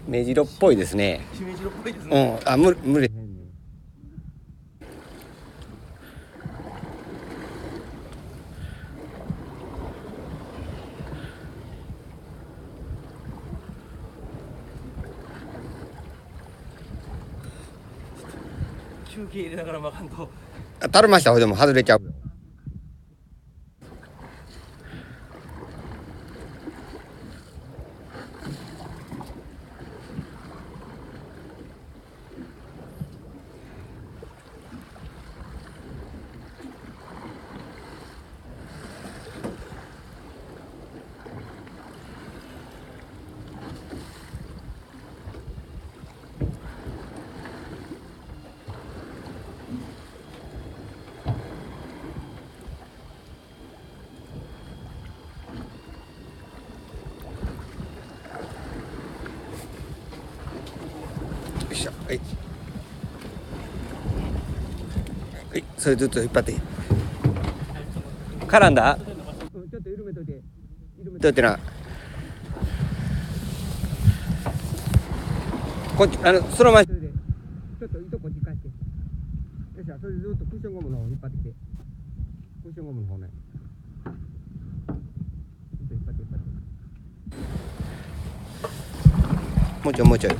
目白っぽいですね。しめじろっぽいですね。うん、あ、無理。休憩入れながら巻かんと。たるました方でも外れちゃう。よいしょ、はい。はい、それずっと引っ張って。絡んだ？ちょっと緩めといて。緩めといてな。こっち、そのまま。ちょっと糸こっち返して。よっしゃ、それずっとクッションゴムの方引っ張ってきて。クッションゴムの方ね。引っ張って。もうちょい。